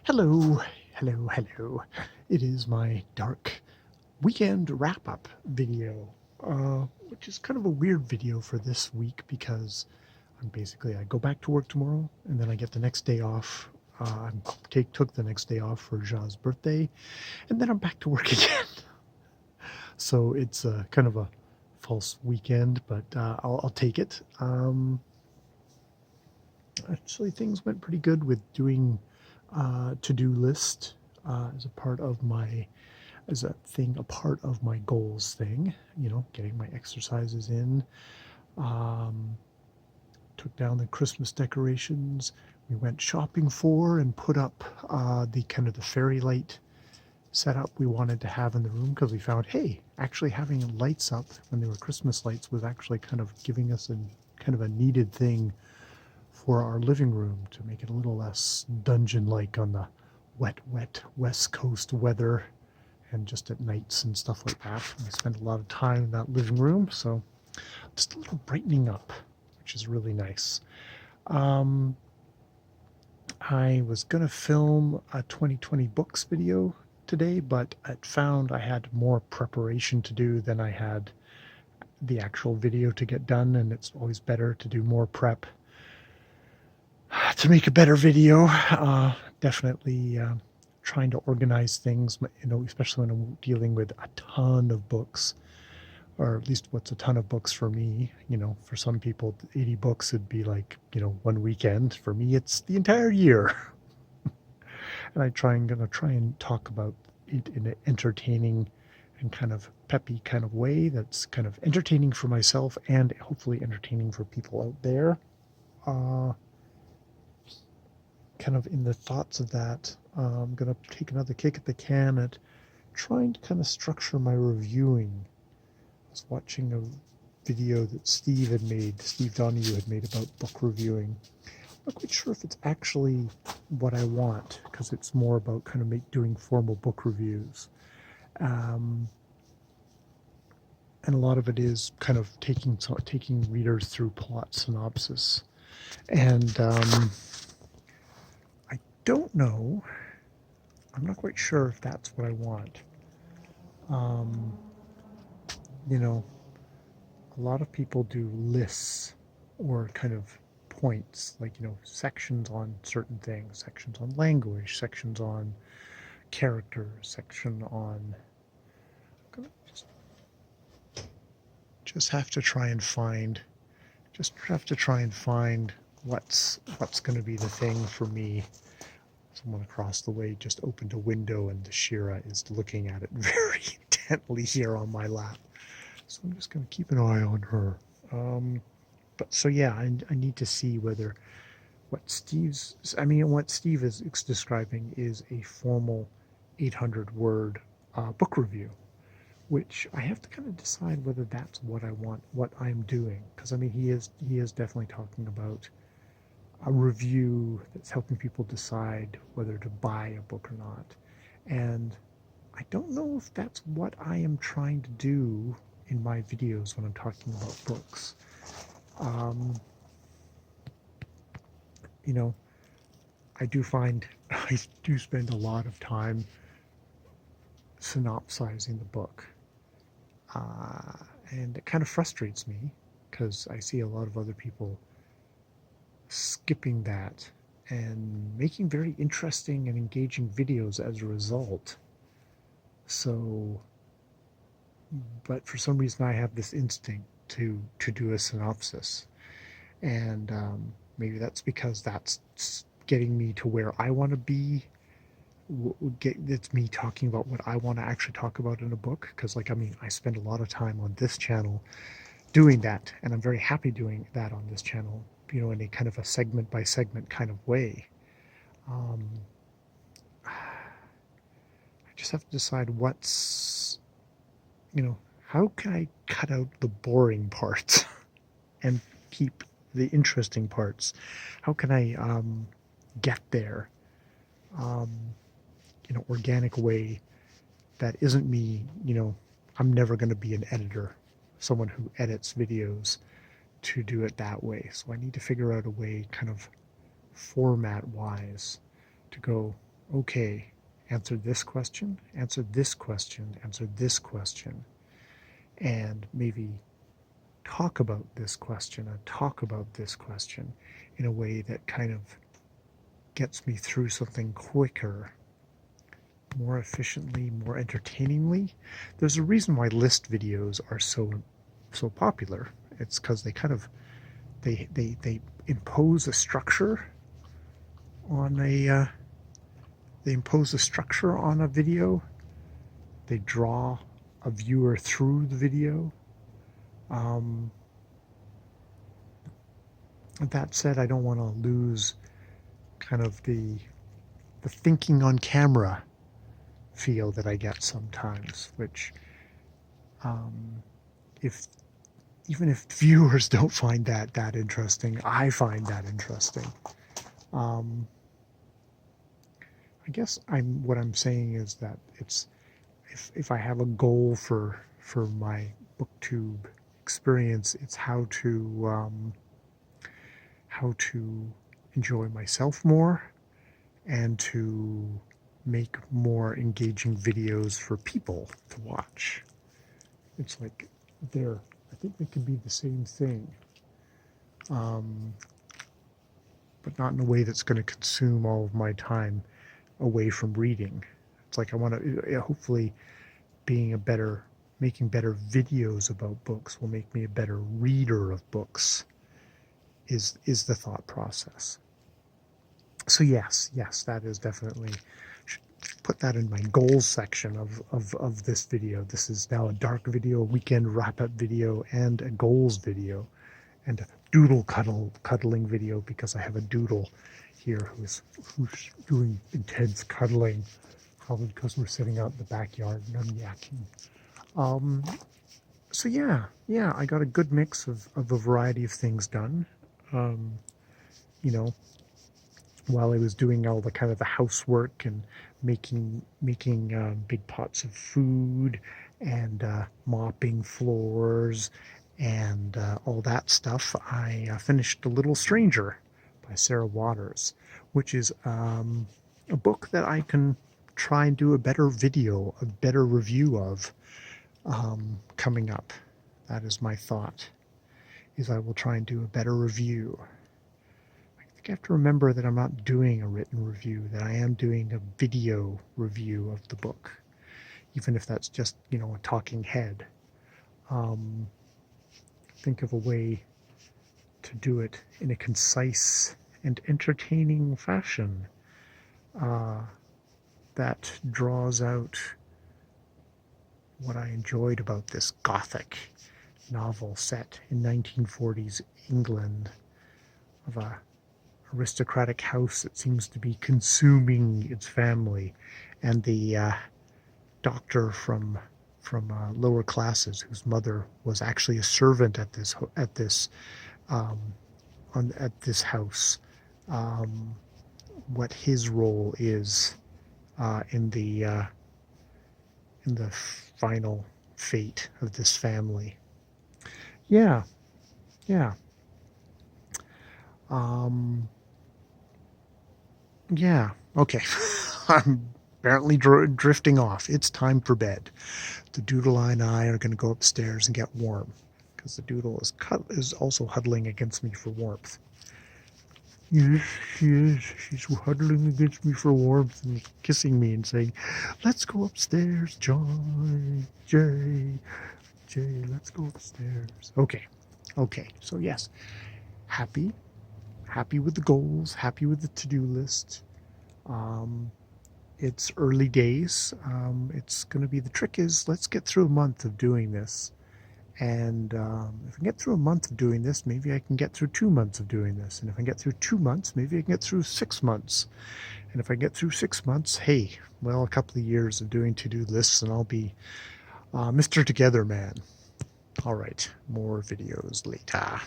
Hello, hello. It is my dark weekend wrap-up video, which is kind of a weird video for this week because I go back to work tomorrow and then I get the next day off. Took the next day off for Ja's birthday, and then I'm back to work again. So it's kind of a false weekend, but I'll take it. Actually, things went pretty good with doing to-do list as a part of my goals thing. Getting my exercises in. Took down the Christmas decorations. We went shopping for and put up the fairy light setup we wanted to have in the room, because we found, hey, actually having lights up when they were Christmas lights was actually kind of giving us a needed thing for our living room to make it a little less dungeon-like on the wet West Coast weather and just at nights and stuff like that. We spend a lot of time in that living room, so just a little brightening up, which is really nice. I was going to film a 2020 books video today, but I found I had more preparation to do than I had the actual video to get done, and it's always better to do more prep to make a better video. Definitely trying to organize things, especially when I'm dealing with a ton of books, or at least what's a ton of books for me. For some people, 80 books would be like, one weekend. For me, it's the entire year. And I'm going to try and talk about it in an entertaining and kind of peppy kind of way that's kind of entertaining for myself and hopefully entertaining for people out there. Kind of in the thoughts of that, I'm going to take another kick at the can at trying to kind of structure my reviewing. I was watching a video that Steve Donahue had made about book reviewing. I'm not quite sure if it's actually what I want, because it's more about kind of doing formal book reviews. And a lot of it is kind of taking readers through plot synopsis. And I don't know. I'm not quite sure if that's what I want. A lot of people do lists or kind of points, like, sections on certain things, sections on language, sections on characters, section on... Just have to try and find what's going to be the thing for me. Someone across the way just opened a window and the Shira is looking at it very intently here on my lap. So I'm just going to keep an eye on her. I need to see whether what Steve is describing is a formal 800-word book review, which I have to kind of decide whether that's what I want, what I'm doing. Because he is definitely talking about a review that's helping people decide whether to buy a book or not. And I don't know if that's what I am trying to do in my videos when I'm talking about books. I do spend a lot of time synopsizing the book. And it kind of frustrates me because I see a lot of other people skipping that and making very interesting and engaging videos as a result. But for some reason I have this instinct to do a synopsis, and maybe that's because that's getting me to where I want to be. It's me talking about what I want to actually talk about in a book, because I spend a lot of time on this channel doing that, and I'm very happy doing that on this channel, in a kind of a segment by segment kind of way. I just have to decide how can I cut out the boring parts and keep the interesting parts? How can I get there in an organic way that isn't me? I'm never going to be an editor, someone who edits videos to do it that way. So I need to figure out a way, kind of format wise, to go, okay, answer this question, answer this question, answer this question, and maybe talk about this question and talk about this question in a way that kind of gets me through something quicker, more efficiently, more entertainingly. There's a reason why list videos are so popular. It's because they kind of they impose a structure on a video. They draw a viewer through the video. That said, I don't want to lose kind of the thinking on camera feel that I get sometimes, which if even if viewers don't find that interesting, I find that interesting. I guess what I'm saying is that it's if I have a goal for my booktube experience, it's how to enjoy myself more and to make more engaging videos for people to watch. It's like I think they can be the same thing, but not in a way that's going to consume all of my time away from reading. It's like I want to, hopefully making better videos about books will make me a better reader of books, is the thought process. So yes, that is definitely, should put that in my goals section of this video. This is now a dark video, a weekend wrap-up video, and a goals video, and a doodle cuddling video, because I have a doodle here who's doing intense cuddling, probably because we're sitting out in the backyard and I'm yakking. So yeah, I got a good mix of a variety of things done. You know, while I was doing all the kind of the housework and making big pots of food and mopping floors and all that stuff, I finished A Little Stranger by Sarah Waters, which is a book that I can try and do a better video, a better review of coming up. That is my thought, is I will try and do a better review. I have to remember that I'm not doing a written review, that I am doing a video review of the book, even if that's just, a talking head. Think of a way to do it in a concise and entertaining fashion that draws out what I enjoyed about this Gothic novel set in 1940s England, of a aristocratic house that seems to be consuming its family, and the doctor from lower classes whose mother was actually a servant at this house. What his role is in the final fate of this family. Yeah. Yeah, okay. I'm apparently drifting off. It's time for bed. The doodle and I are going to go upstairs and get warm, because the doodle is also huddling against me for warmth. Yes, she is. She's huddling against me for warmth and kissing me and saying, "Let's go upstairs, John, Jay, let's go upstairs." Okay. So yes, happy with the goals, happy with the to-do list. It's early days. It's going to be, the trick is, let's get through a month of doing this. And if I get through a month of doing this, maybe I can get through 2 months of doing this. And if I get through 2 months, maybe I can get through 6 months. And if I get through 6 months, hey, well, a couple of years of doing to-do lists and I'll be Mr. Together Man. All right, more videos later.